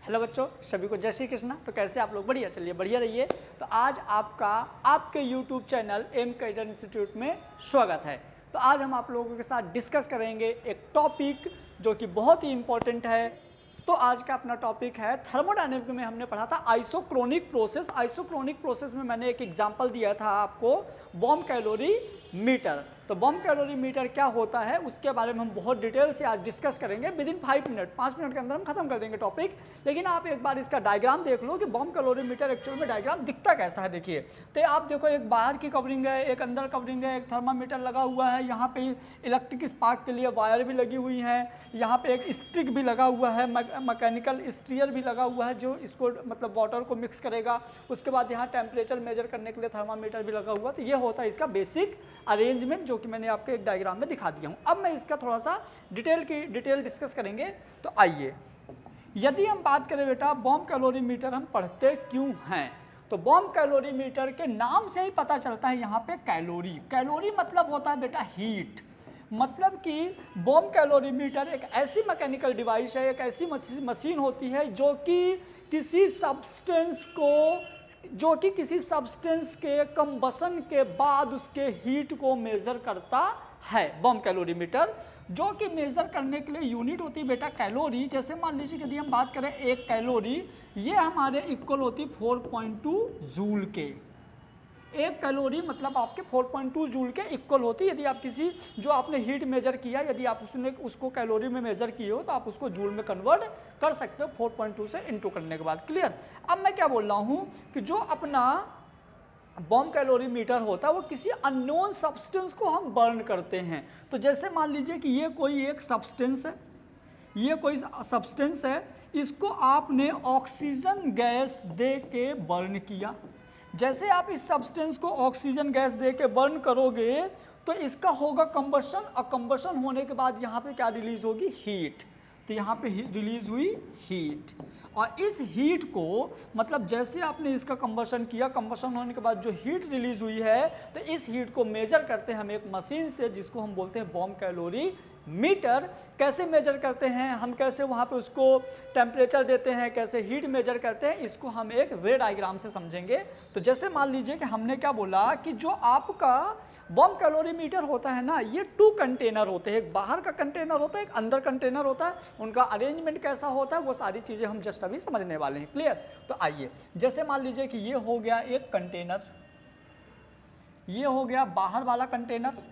Hello बच्चों, सभी को जय श्री कृष्णा। तो कैसे आप लोग? बढ़िया, चलिए बढ़िया रहिए। तो आज आपका आपके YouTube channel M career institute में स्वागत है। तो आज हम आप लोगों के साथ डिस्कस करेंगे एक टॉपिक जो कि बहुत ही इम्पोर्टेंट है। तो आज का अपना टॉपिक है थर्मोडायनेमिक में हमने पढ़ा था आइसोक्रोनिक प्रोसेस। आइसोक्रोनिक प्रोसेस में मैंने एक एग्जांपल दिया था आपको, बॉम्ब कैलोरी मीटर। तो बॉम्ब कैलोरी मीटर क्या होता है उसके बारे में हम बहुत डिटेल से आज डिस्कस करेंगे। विद इन 5 मिनट, 5 मिनट के अंदर हम खत्म कर देंगे टॉपिक। लेकिन आप एक बार इसका डायग्राम देख लो कि बॉम्ब कैलोरी मीटर एक्चुअल में डायग्राम दिखता कैसा है। देखिए, तो आप देखो, एक बाहर की कवरिंग है, एक अंदर कवरिंग है, एक थर्मामीटर लगा हुआ है, यहाँ पे इलेक्ट्रिक स्पार्क के लिए वायर भी लगी हुई है, यहाँ पे एक स्टिक भी लगा हुआ है, मैकेनिकल स्टीयर भी लगा हुआ है जो इसको मतलब वाटर को मिक्स करेगा। उसके बाद यहाँ टेम्परेचर मेजर करने के लिए थर्मामीटर भी लगा हुआ। तो ये होता है इसका बेसिक अरेंजमेंट जो कि मैंने आपको एक डायग्राम में दिखा दिया हूँ। अब मैं इसका थोड़ा सा डिटेल डिस्कस करेंगे। तो आइए, यदि हम बात करें बेटा बॉम्ब कैलोरी मीटर हम पढ़ते क्यों हैं, तो बॉम्ब कैलोरी मीटर के नाम से ही पता चलता है। यहाँ पे कैलोरी, कैलोरी मतलब होता है बेटा हीट। मतलब कि बॉम्ब कैलोरी मीटर एक ऐसी मैकेनिकल डिवाइस है, एक ऐसी मशीन होती है जो कि किसी सब्सटेंस के कंबसन के बाद उसके हीट को मेजर करता है। बॉम्ब कैलोरी मीटर जो कि मेजर करने के लिए यूनिट होती है बेटा कैलोरी। जैसे मान लीजिए यदि हम बात करें एक कैलोरी, ये हमारे इक्वल होती 4.2 जूल के। एक कैलोरी मतलब आपके 4.2 जूल के इक्वल होती है। यदि आप किसी जो आपने हीट मेजर किया, यदि आप उसको कैलोरी में मेजर किए हो तो आप उसको जूल में कन्वर्ट कर सकते हो 4.2 से इनटू करने के बाद। क्लियर? अब मैं क्या बोल रहा हूँ कि जो अपना बॉम्ब कैलोरी मीटर होता है वो किसी अननोन सब्सटेंस को हम बर्न करते हैं। तो जैसे मान लीजिए कि ये कोई एक सब्सटेंस है, ये कोई सब्सटेंस है, इसको आपने ऑक्सीजन गैस दे के बर्न किया। जैसे आप इस सब्सटेंस को ऑक्सीजन गैस दे के बर्न करोगे तो इसका होगा कंबशन, और कंबशन होने के बाद यहाँ पे क्या रिलीज होगी? हीट। तो यहाँ पे रिलीज हुई हीट, और इस हीट को मतलब जैसे आपने इसका कंबशन किया, कंबशन होने के बाद जो हीट रिलीज हुई है तो इस हीट को मेजर करते हैं हम एक मशीन से जिसको हम बोलते हैं बॉम्ब कैलोरी मीटर। कैसे मेजर करते हैं हम, कैसे वहाँ पे उसको टेम्परेचर देते हैं, कैसे हीट मेजर करते हैं, इसको हम एक रे डायग्राम से समझेंगे। तो जैसे मान लीजिए कि हमने क्या बोला कि जो आपका बॉम्ब कैलोरी मीटर होता है ना, ये 2 कंटेनर होते हैं। एक बाहर का कंटेनर होता है, एक अंदर कंटेनर होता है। उनका अरेंजमेंट कैसा होता है वो सारी चीज़ें हम जस्ट अभी समझने वाले हैं। क्लियर? तो आइए, जैसे मान लीजिए कि ये हो गया एक कंटेनर, ये हो गया बाहर वाला कंटेनर।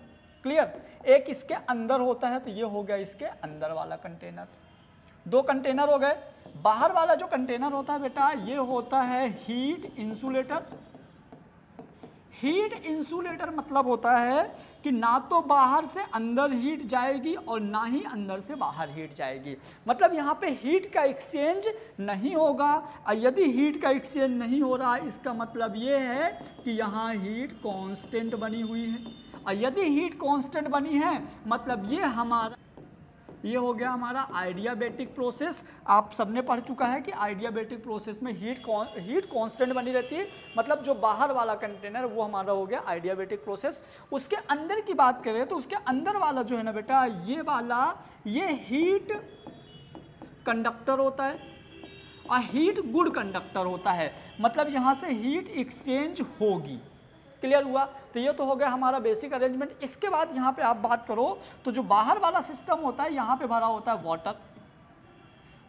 क्लियर? एक इसके अंदर होता है, तो ये हो गया इसके अंदर वाला कंटेनर। 2 कंटेनर हो गए। बाहर वाला जो कंटेनर होता है बेटा, ये होता है हीट इंसुलेटर। हीट इंसुलेटर मतलब होता है कि ना तो बाहर से अंदर हीट जाएगी और ना ही अंदर से बाहर हीट जाएगी। मतलब यहाँ पे हीट का एक्सचेंज नहीं होगा। और यदि हीट का एक्सचेंज नहीं हो रहा है, इसका मतलब ये है कि यहाँ हीट कांस्टेंट बनी हुई है। और यदि हीट कांस्टेंट बनी है मतलब ये हो गया हमारा आइडियाबैटिक प्रोसेस। आप सबने पढ़ चुका है कि आइडियाबैटिक प्रोसेस में हीट कांस्टेंट बनी रहती है। मतलब जो बाहर वाला कंटेनर वो हमारा हो गया आइडियाबैटिक प्रोसेस। उसके अंदर की बात करें तो उसके अंदर वाला जो है ना बेटा, ये वाला ये हीट कंडक्टर होता है और हीट गुड कंडक्टर होता है। मतलब यहाँ से हीट एक्सचेंज होगी। क्लियर हुआ? तो ये तो हो गया हमारा बेसिक अरेंजमेंट। इसके बाद यहाँ पे आप बात करो तो जो बाहर वाला सिस्टम होता है, यहाँ पे भरा होता है वाटर।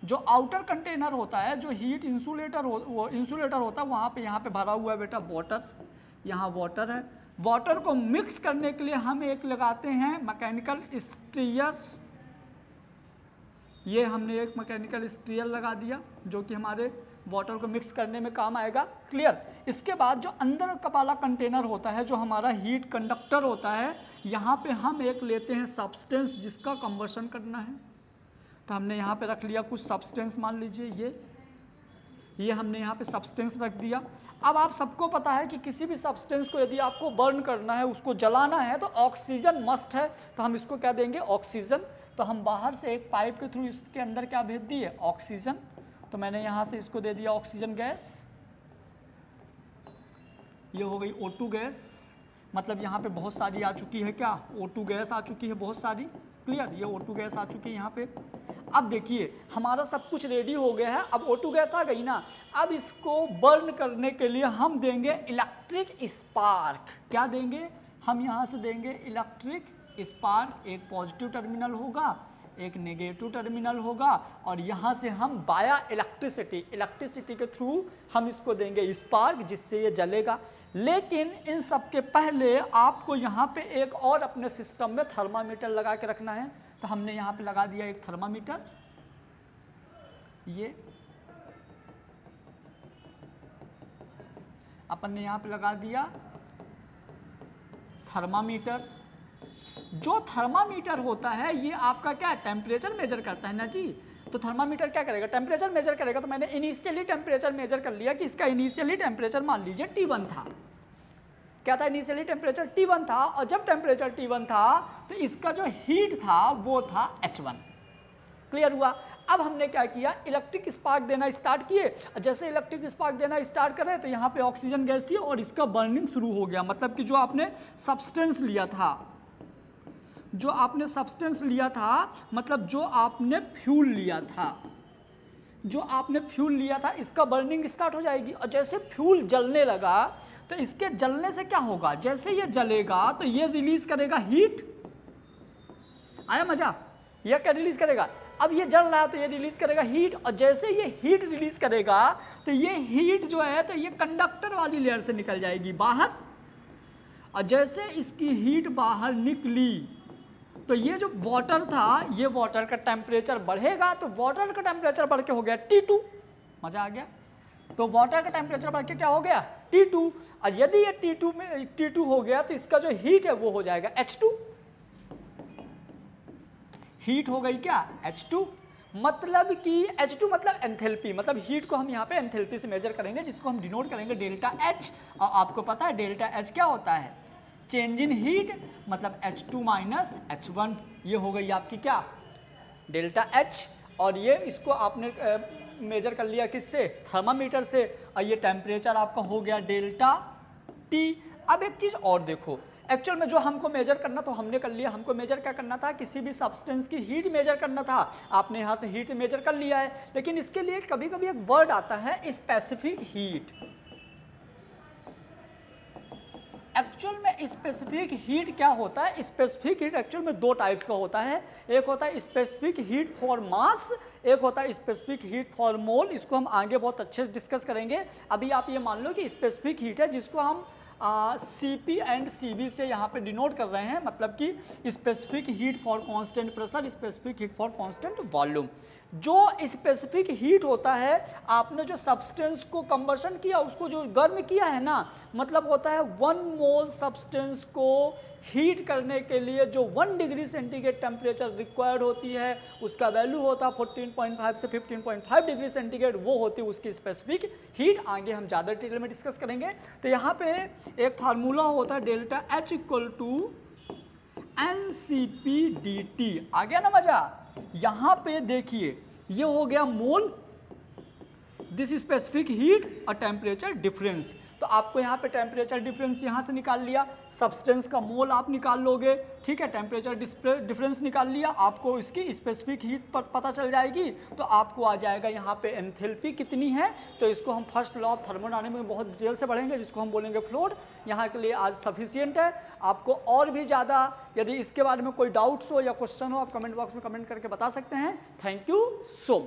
जो आउटर कंटेनर होता है, जो हीट इंसुलेटर होता है, वहाँ पे यहाँ पे भरा हुआ है बेटा वाटर। यहाँ वाटर है। वाटर को मिक्स करने के लिए हम एक लगाते हैं मैकेनिकल स्टीयर। ये हमने एक मैकेनिकल स्टीयर लगा दिया जो कि हमारे वाटर को मिक्स करने में काम आएगा। क्लियर? इसके बाद जो अंदर का वाला कंटेनर होता है, जो हमारा हीट कंडक्टर होता है, यहाँ पे हम एक लेते हैं सब्सटेंस जिसका कंबशन करना है। तो हमने यहाँ पे रख लिया कुछ सब्सटेंस, मान लीजिए ये हमने यहाँ पे सब्सटेंस रख दिया। अब आप सबको पता है कि किसी भी सब्सटेंस को यदि आपको बर्न करना है, उसको जलाना है, तो ऑक्सीजन मस्ट है। तो हम इसको क्या देंगे? ऑक्सीजन। तो हम बाहर से एक पाइप के थ्रू इसके अंदर क्या भेज दिए? ऑक्सीजन। तो मैंने यहाँ से इसको दे दिया ऑक्सीजन गैस। ये हो गई O2 गैस। मतलब यहाँ पे बहुत सारी आ चुकी है क्या? O2 गैस आ चुकी है बहुत सारी। क्लियर? ये O2 गैस आ चुकी है यहाँ पे। अब देखिए हमारा सब कुछ रेडी हो गया है, अब O2 गैस आ गई ना, अब इसको बर्न करने के लिए हम देंगे इलेक्ट्रिक स्पार्क। क्या देंगे हम यहाँ से देंगे इलेक्ट्रिक स्पार्क। एक पॉजिटिव टर्मिनल होगा, एक नेगेटिव टर्मिनल होगा, और यहाँ से हम बाया इलेक्ट्रिसिटी के थ्रू हम इसको देंगे स्पार्क, जिससे ये जलेगा। लेकिन इन सब के पहले आपको यहाँ पे एक और अपने सिस्टम में थर्मामीटर लगा के रखना है। तो हमने यहाँ पे लगा दिया एक थर्मामीटर, ये अपन ने यहाँ पे लगा दिया थर्मामीटर। जो थर्मामीटर होता है ये आपका क्या टेम्परेचर मेजर करता है ना जी। तो थर्मामीटर क्या करेगा, टेम्परेचर मेजर करेगा। तो मैंने इनिशियली टेम्परेचर मेजर कर लिया कि इसका इनिशियली टेम्परेचर मान लीजिए T1 था। क्या था, इनिशियली टेम्परेचर T1 था, और जब टेम्परेचर T1 था तो इसका जो हीट था वो था H1। क्लियर हुआ। अब हमने क्या किया, इलेक्ट्रिक स्पार्क देना स्टार्ट किए। जैसे इलेक्ट्रिक स्पार्क देना स्टार्ट करें तो यहाँ पे ऑक्सीजन गैस थी और इसका बर्निंग शुरू हो गया। मतलब कि जो आपने सब्सटेंस लिया था, मतलब जो आपने फ्यूल लिया था, इसका बर्निंग स्टार्ट हो जाएगी। और जैसे फ्यूल जलने लगा तो इसके जलने से क्या होगा, जैसे ये जलेगा तो ये रिलीज करेगा हीट। आया मजा, यह क्या रिलीज करेगा, अब ये जल रहा है तो ये रिलीज करेगा हीट। और जैसे ये हीट रिलीज करेगा तो ये हीट जो है तो ये कंडक्टर वाली लेयर से निकल जाएगी बाहर। और जैसे इसकी हीट बाहर निकली तो ये जो वाटर था, ये वाटर का टेम्परेचर बढ़ेगा। तो वाटर का टेम्परेचर बढ़ के हो गया T2। मजा आ गया। तो वाटर का टेम्परेचर बढ़ के क्या हो गया, T2। और यदि ये T2 हो गया तो इसका जो हीट है वो हो जाएगा H2। हीट हो गई क्या, H2। मतलब कि H2 मतलब एंथैल्पी, मतलब हीट को हम यहाँ पे एंथैल्पी से मेजर करेंगे, जिसको हम डिनोट करेंगे डेल्टा H। और आपको पता है डेल्टा H क्या होता है, चेंज इन हीट, मतलब H2 माइनस H1। ये हो गई आपकी क्या, डेल्टा H। और ये इसको आपने मेजर कर लिया किससे, थर्मामीटर से। और ये टेम्परेचर आपका हो गया डेल्टा T। अब एक चीज़ और देखो, एक्चुअल में जो हमको मेजर करना तो हमने कर लिया। हमको मेजर क्या करना था, किसी भी सब्सटेंस की हीट मेजर करना था। आपने यहाँ से हीट मेजर कर लिया है, लेकिन इसके लिए कभी कभी एक वर्ड आता है स्पेसिफिक हीट। एक्चुअल में स्पेसिफिक हीट क्या होता है, स्पेसिफिक हीट एक्चुअल में दो टाइप्स का होता है। एक होता है स्पेसिफिक हीट फॉर मास, एक होता है स्पेसिफिक हीट फॉर मोल। इसको हम आगे बहुत अच्छे से डिस्कस करेंगे। अभी आप ये मान लो कि स्पेसिफिक हीट है, जिसको हम CP एंड CV से यहाँ पे डिनोट कर रहे हैं, मतलब कि specific heat for constant pressure, specific heat for constant volume. जो स्पेसिफिक हीट होता है, आपने जो सब्सटेंस को कंबशन किया, उसको जो गर्म किया है ना, मतलब होता है 1 मोल सब्सटेंस को हीट करने के लिए जो 1 डिग्री सेंटीग्रेड टेम्परेचर रिक्वायर्ड होती है, उसका वैल्यू होता है 14.5 से 15.5 डिग्री सेंटीग्रेड। वो होती है उसकी स्पेसिफिक हीट। आगे हम ज़्यादा डिटेल में डिस्कस करेंगे। तो यहाँ पे एक फार्मूला होता है delta H equal to NCP/dt। आ गया ना मजा। यहाँ पे देखिए ये हो गया मोल, दिस स्पेसिफिक हीट और टेम्परेचर डिफरेंस। तो आपको यहाँ पे टेम्परेचर डिफरेंस यहाँ से निकाल लिया, सब्सटेंस का मोल आप निकाल लोगे, ठीक है। टेम्परेचर डिफरेंस निकाल लिया, आपको इसकी स्पेसिफिक हीट पर पता चल जाएगी। तो आपको आ जाएगा यहाँ पे एंथैल्पी कितनी है। तो इसको हम फर्स्ट लॉ ऑफ थर्मोडायनामिक्स में बहुत डिटेल से पढ़ेंगे, जिसको हम बोलेंगे फ्लोट। यहाँ के लिए आज सफिशियंट है। आपको और भी ज़्यादा यदि इसके बारे में कोई डाउट्स हो या क्वेश्चन हो, आप कमेंट बॉक्स में कमेंट करके बता सकते हैं। Thank you so much.